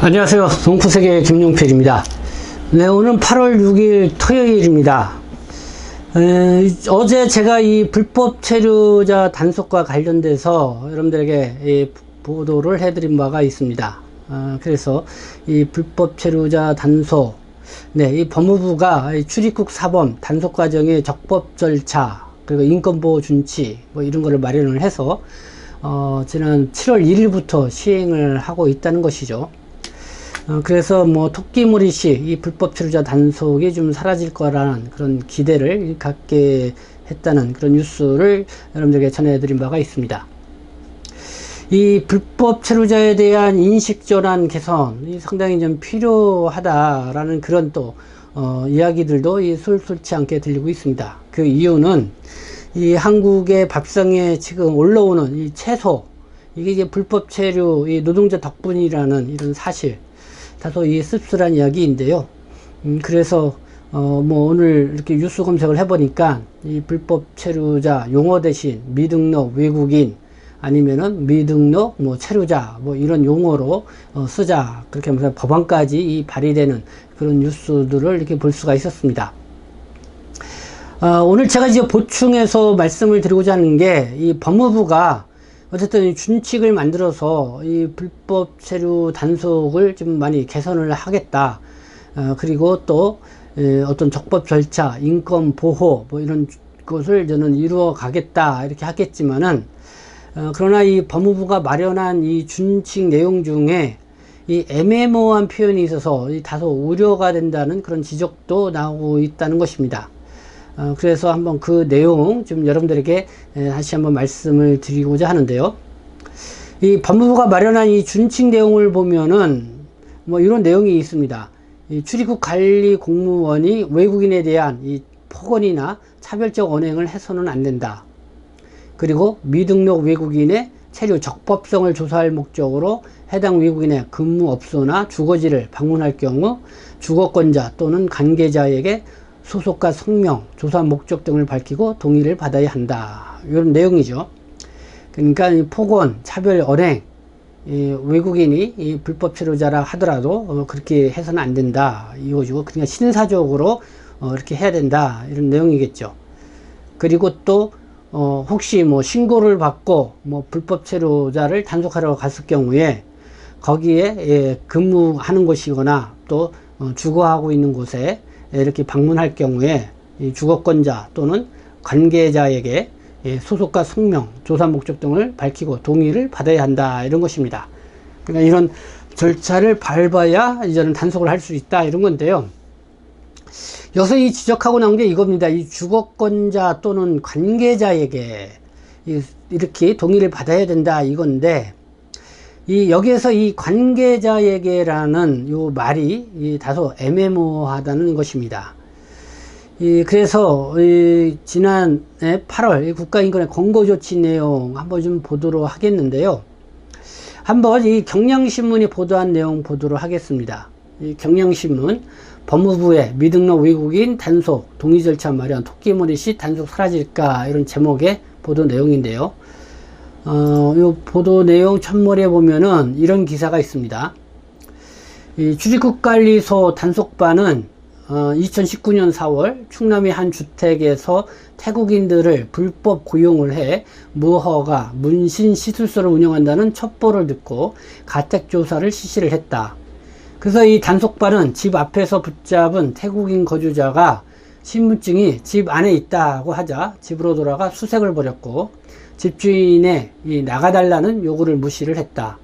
안녕하세요. 동푸세계 김용필입니다. 네, 오늘 8월 6일 토요일입니다. 어제 제가 이 불법 체류자 단속과 관련돼서 여러분들에게 이 보도를 해드린 바가 있습니다. 그래서 이 불법 체류자 단속, 네, 이 법무부가 출입국 사범 단속 과정의 적법 절차, 그리고 인권보호 준치, 뭐 이런 거를 마련을 해서 지난 7월 1일부터 시행을 하고 있다는 것이죠. 그래서 뭐 토끼몰이시 이 불법 체류자 단속이 좀 사라질 거라는 그런 기대를 갖게 했다는 그런 뉴스를 여러분들에게 전해드린 바가 있습니다. 이 불법 체류자에 대한 인식 전환 개선이 상당히 좀 필요하다라는 그런 또 이야기들도 솔솔치 않게 들리고 있습니다. 그 이유는 이 한국의 밥상에 지금 올라오는 이 채소, 이게 이제 불법 체류 이 노동자 덕분이라는 이런 사실, 다소 이 씁쓸한 이야기인데요. 그래서 뭐 오늘 이렇게 뉴스 검색을 해보니까 이 불법 체류자 용어 대신 미등록 외국인 아니면은 미등록 뭐 체류자 뭐 이런 용어로 쓰자, 그렇게 하면서 법안까지 이 발의되는 그런 뉴스들을 이렇게 볼 수가 있었습니다. 오늘 제가 이제 보충해서 말씀을 드리고자 하는 게, 이 법무부가 어쨌든 이 준칙을 만들어서 이 불법 체류 단속을 좀 많이 개선을 하겠다. 그리고 또 어떤 적법 절차, 인권 보호 뭐 이런 것을 저는 이루어 가겠다 이렇게 하겠지만은, 그러나 이 법무부가 마련한 이 준칙 내용 중에 이 애매모호한 표현이 있어서 다소 우려가 된다는 그런 지적도 나오고 있다는 것입니다. 그래서 한번 그 내용 좀 여러분들에게 다시 한번 말씀을 드리고자 하는데요. 이 법무부가 마련한 이 준칙 내용을 보면은 뭐 이런 내용이 있습니다. 이 출입국 관리 공무원이 외국인에 대한 이 폭언이나 차별적 언행을 해서는 안 된다. 그리고 미등록 외국인의 체류 적법성을 조사할 목적으로 해당 외국인의 근무업소나 주거지를 방문할 경우 주거권자 또는 관계자에게 소속과 성명, 조사 목적 등을 밝히고 동의를 받아야 한다. 이런 내용이죠. 그러니까 이 폭언, 차별, 언행, 이 외국인이 이 불법 체류자라 하더라도 그렇게 해서는 안 된다. 이거죠. 그러니까 신사적으로 이렇게 해야 된다. 이런 내용이겠죠. 그리고 또 혹시 뭐 신고를 받고 뭐 불법 체류자를 단속하러 갔을 경우에 거기에 근무하는 곳이거나 또 주거하고 있는 곳에 이렇게 방문할 경우에 이 주거권자 또는 관계자에게 소속과 성명, 조사 목적 등을 밝히고 동의를 받아야 한다. 이런 것입니다. 그러니까 이런 절차를 밟아야 이제는 단속을 할 수 있다. 이런 건데요. 여기서 이 지적하고 나온 게 이겁니다. 이 주거권자 또는 관계자에게 이렇게 동의를 받아야 된다. 이건데, 여기에서 이 관계자에게라는 요 말이 다소 애매모호하다는 것입니다. 그래서 지난해 8월 국가인권의 권고조치 내용 한번 좀 보도록 하겠는데요. 한번 이 경향신문이 보도한 내용 보도록 하겠습니다. 이 경향신문 법무부의 미등록 외국인 단속 동의 절차 마련 토끼몰이시 단속 사라질까, 이런 제목의 보도 내용인데요. 요 보도 내용 첫머리에 보면은 이런 기사가 있습니다. 이 출입국관리소 단속반은 2019년 4월 충남의 한 주택에서 태국인들을 불법 고용을 해 무허가 문신시술소를 운영한다는 첩보를 듣고 가택조사를 실시를 했다. 그래서 이 단속반은 집 앞에서 붙잡은 태국인 거주자가 신분증이 집 안에 있다고 하자 집으로 돌아가 수색을 벌였고, 집주인의 나가달라는 요구를 무시를 했다.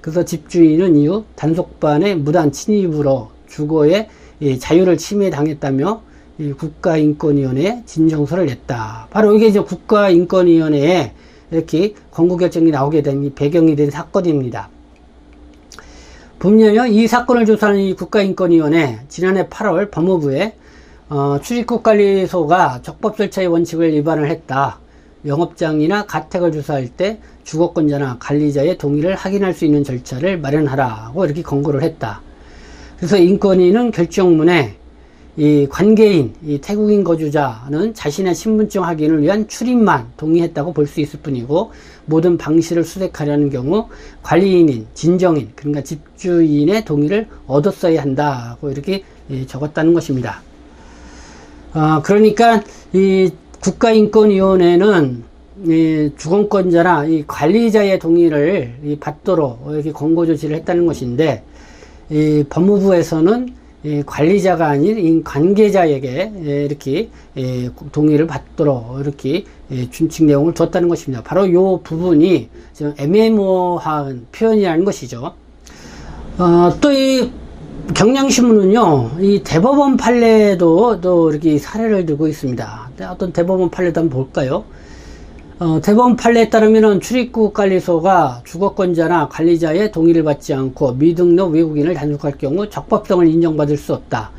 그래서 집주인은 이후 단속반의 무단 침입으로 주거의 자유를 침해당했다며 국가인권위원회에 진정서를 냈다. 바로 이게 이제 국가인권위원회에 이렇게 권고결정이 나오게 된 이 배경이 된 사건입니다. 분명히 이 사건을 조사하는 이 국가인권위원회, 지난해 8월 법무부에 출입국관리소가 적법 절차의 원칙을 위반을 했다. 영업장이나 가택을 조사할 때 주거권자나 관리자의 동의를 확인할 수 있는 절차를 마련하라고 이렇게 권고를 했다. 그래서 인권위는 결정문에 이 관계인, 이 태국인 거주자는 자신의 신분증 확인을 위한 출입만 동의했다고 볼 수 있을 뿐이고, 모든 방시를 수색하려는 경우 관리인인, 진정인, 그러니까 집주인의 동의를 얻었어야 한다고 이렇게 적었다는 것입니다. 그러니까 이 국가인권위원회는 이 주권권자나 이 관리자의 동의를 받도록 이렇게 권고 조치를 했다는 것인데, 이 법무부에서는 이 관리자가 아닌 이 관계자에게 이렇게 동의를 받도록 이렇게 준칙 내용을 뒀다는 것입니다. 바로 이 부분이 좀 애매모호한 표현이라는 것이죠. 또 이 경향신문은요, 이 대법원 판례도 또 이렇게 사례를 들고 있습니다. 어떤 대법원 판례도 한번 볼까요? 대법원 판례에 따르면 출입국 관리소가 주거권자나 관리자의 동의를 받지 않고 미등록 외국인을 단속할 경우 적법성을 인정받을 수 없다.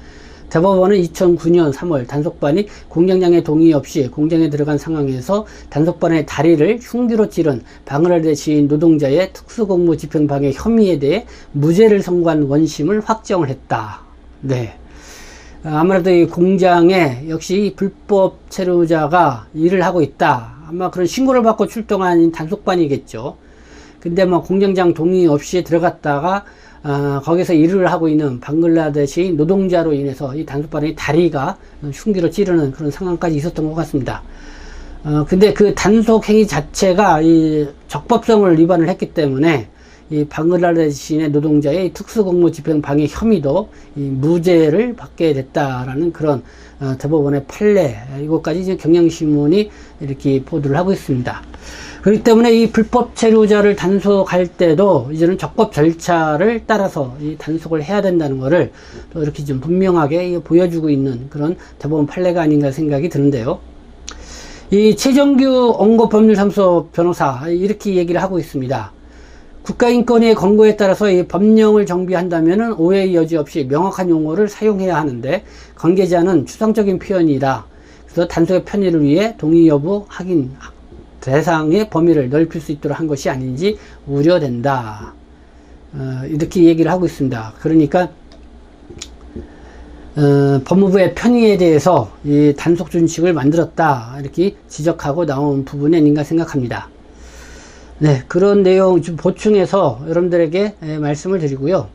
대법원은 2009년 3월 단속반이 공장장의 동의 없이 공장에 들어간 상황에서 단속반의 다리를 흉기로 찌른 방글라데시 시인 노동자의 특수공무 집행방해 혐의에 대해 무죄를 선고한 원심을 확정을 했다. 네. 아무래도 이 공장에 역시 불법 체류자가 일을 하고 있다. 아마 그런 신고를 받고 출동한 단속반이겠죠. 근데 뭐 공장장 동의 없이 들어갔다가 거기서 일을 하고 있는 방글라데시 노동자로 인해서 이 단속반의 다리가 흉기로 찌르는 그런 상황까지 있었던 것 같습니다. 근데 그 단속 행위 자체가 이 적법성을 위반을 했기 때문에 이 방글라데시인의 노동자의 특수공무 집행 방해 혐의도 이 무죄를 받게 됐다라는 그런 대법원의 판례, 이것까지 이제 경향신문이 이렇게 보도를 하고 있습니다. 그렇기 때문에 이 불법 체류자를 단속할 때도 이제는 적법 절차를 따라서 이 단속을 해야 된다는 것을 또 이렇게 좀 분명하게 보여주고 있는 그런 대법원 판례가 아닌가 생각이 드는데요. 이 최정규 언급법률사무소 변호사 이렇게 얘기를 하고 있습니다. 국가인권위의 권고에 따라서 이 법령을 정비한다면 오해의 여지 없이 명확한 용어를 사용해야 하는데 관계자는 추상적인 표현이다. 그래서 단속의 편의를 위해 동의 여부 확인 대상의 범위를 넓힐 수 있도록 한 것이 아닌지 우려된다. 이렇게 얘기를 하고 있습니다. 그러니까 법무부의 편의에 대해서 이 단속 준칙을 만들었다. 이렇게 지적하고 나온 부분이 아닌가 생각합니다. 네, 그런 내용 좀 보충해서 여러분들에게 말씀을 드리고요.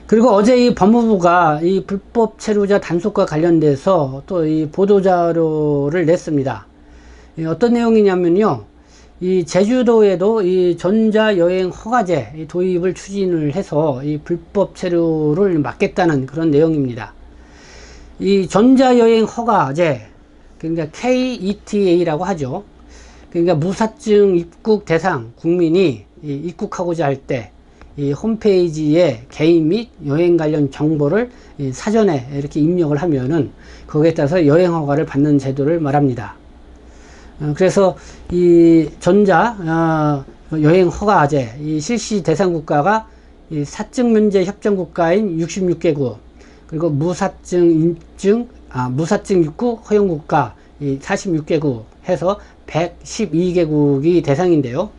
그리고 어제 이 법무부가 이 불법 체류자 단속과 관련돼서 또 이 보도자료를 냈습니다. 어떤 내용이냐면요. 이 제주도에도 이 전자여행 허가제 도입을 추진을 해서 이 불법 체류를 막겠다는 그런 내용입니다. 이 전자여행 허가제, 그러니까 KETA라고 하죠. 그러니까 무사증 입국 대상 국민이 입국하고자 할 때 이 홈페이지에 개인 및 여행 관련 정보를 사전에 이렇게 입력을 하면은 거기에 따라서 여행 허가를 받는 제도를 말합니다. 그래서 이 전자 여행 허가제 이 실시 대상 국가가 이 사증 면제 협정 국가인 66개국, 그리고 무사증 입국 허용 국가 이 46개국 해서 112개국이 대상인데요.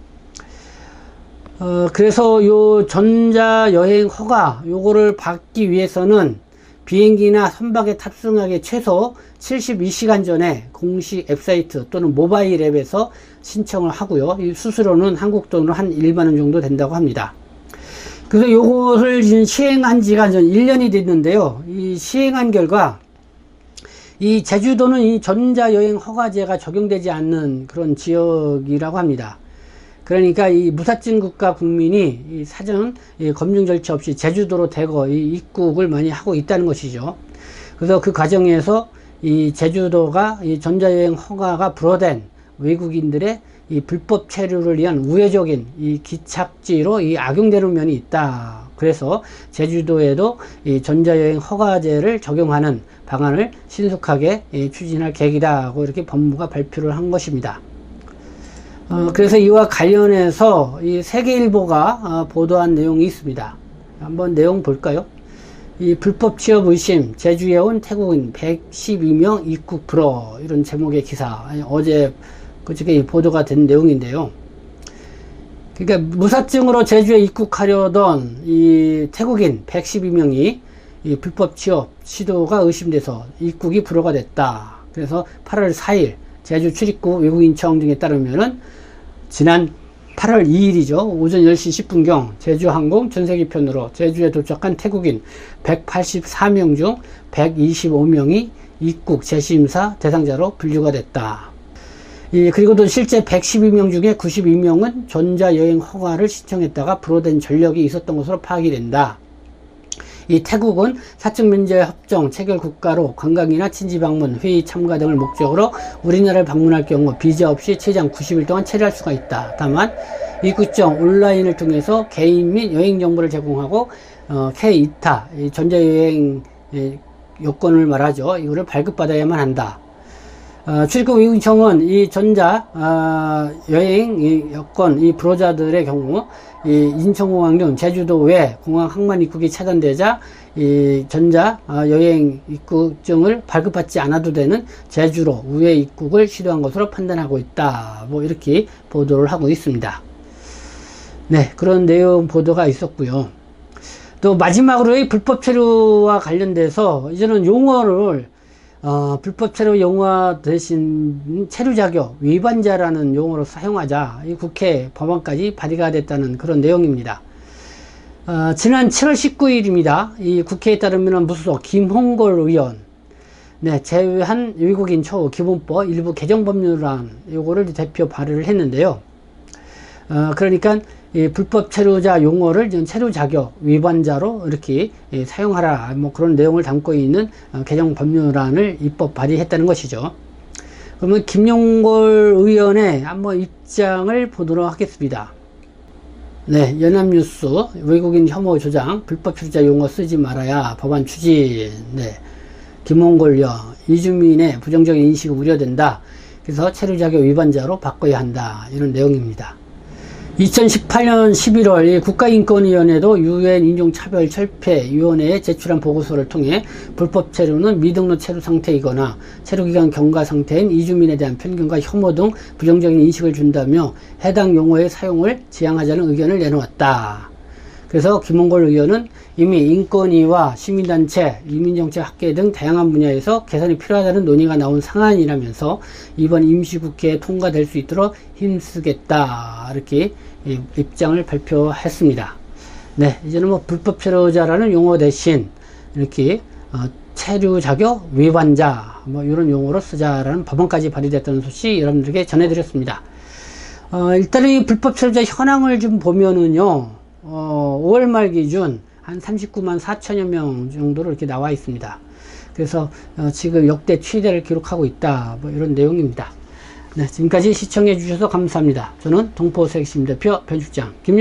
그래서 요 전자여행 허가 요거를 받기 위해서는 비행기나 선박에 탑승하기 최소 72시간 전에 공식 웹사이트 또는 모바일 앱에서 신청을 하고요. 이 수수료는 한국 돈으로 한 1만원 정도 된다고 합니다. 그래서 요거를 지금 시행한 지가 1년이 됐는데요. 이 시행한 결과 이 제주도는 이 전자여행 허가제가 적용되지 않는 그런 지역이라고 합니다. 그러니까 이 무사증 국가 국민이 이 사전 검증 절차 없이 제주도로 대거 이 입국을 많이 하고 있다는 것이죠. 그래서 그 과정에서 이 제주도가 이 전자여행 허가가 불허된 외국인들의 이 불법 체류를 위한 우회적인 이 기착지로 이 악용되는 면이 있다. 그래서 제주도에도 이 전자여행 허가제를 적용하는 방안을 신속하게 추진할 계획이다고 이렇게 법무부가 발표를 한 것입니다. 그래서 이와 관련해서 이 세계일보가 보도한 내용이 있습니다. 한번 내용 볼까요? 이 불법 취업 의심, 제주에 온 태국인 112명 입국 불허, 이런 제목의 기사, 어제 그저께 보도가 된 내용인데요. 그러니까 무사증으로 제주에 입국하려던 이 태국인 112명이 이 불법 취업 시도가 의심돼서 입국이 불허가 됐다. 그래서 8월 4일 제주 출입국 외국인청 등에 따르면은 지난 8월 2일이죠. 오전 10시 10분경 제주항공 전세기편으로 제주에 도착한 태국인 184명 중 125명이 입국 재심사 대상자로 분류가 됐다. 그리고 또 실제 112명 중에 92명은 전자여행 허가를 신청했다가 불허된 전력이 있었던 것으로 파악이 된다. 이 태국은 사적 면제 협정 체결 국가로 관광이나 친지 방문, 회의 참가 등을 목적으로 우리나라를 방문할 경우 비자 없이 최장 90일 동안 체류할 수가 있다. 다만 입국청 온라인을 통해서 개인 및 여행 정보를 제공하고 K2타 전자여행 여권을 말하죠. 이거를 발급받아야만 한다. 출입국 외국인청은 이 전자 여행 여권 이 불허자들의 경우 이 인천공항 등 제주도 외 공항 항만 입국이 차단되자 이 전자 여행 입국증을 발급받지 않아도 되는 제주로 우회 입국을 시도한 것으로 판단하고 있다. 뭐 이렇게 보도를 하고 있습니다. 네, 그런 내용 보도가 있었고요. 또 마지막으로 이 불법 체류와 관련돼서 이제는 용어를 불법 체류 용어 대신 체류 자격 위반자라는 용어로 사용하자 이 국회 법안까지 발의가 됐다는 그런 내용입니다. 지난 7월 19일입니다. 이 국회에 따르면 무소속 김홍걸 의원 제외한 외국인 처우 기본법 일부 개정 법률안 요거를 대표 발의를 했는데요. 그러니까 이 불법 체류자 용어를 체류 자격 위반자로 이렇게 사용하라 뭐 그런 내용을 담고 있는 개정 법률안을 입법 발의했다는 것이죠. 그러면 김용걸 의원의 한번 입장을 보도록 하겠습니다. 네, 연합뉴스 외국인 혐오 조장 불법 체류자 용어 쓰지 말아야 법안 추진. 네, 김홍걸 의원 이주민의 부정적인 인식이 우려된다. 그래서 체류 자격 위반자로 바꿔야 한다. 이런 내용입니다. 2018년 11월 국가인권위원회도 유엔 인종차별철폐위원회에 제출한 보고서를 통해 불법 체류는 미등록 체류 상태이거나 체류기간 경과 상태인 이주민에 대한 편견과 혐오 등 부정적인 인식을 준다며 해당 용어의 사용을 지양하자는 의견을 내놓았다. 그래서 김홍걸 의원은 이미 인권위와 시민단체, 이민정책학계 등 다양한 분야에서 개선이 필요하다는 논의가 나온 상황이라면서 이번 임시국회에 통과될 수 있도록 힘쓰겠다. 이렇게 입장을 발표했습니다. 네, 이제는 뭐 불법 체류자라는 용어 대신 이렇게 체류 자격 위반자 뭐 이런 용어로 쓰자라는 법안까지 발의됐다는 소식 여러분들에게 전해드렸습니다. 일단은 이 불법 체류자 현황을 좀 보면은요, 5월 말 기준 한 39만 4천여 명 정도로 이렇게 나와 있습니다. 그래서 지금 역대 최대를 기록하고 있다. 뭐 이런 내용입니다. 네, 지금까지 시청해 주셔서 감사합니다. 저는 동포세계시민 대표 변실장 김용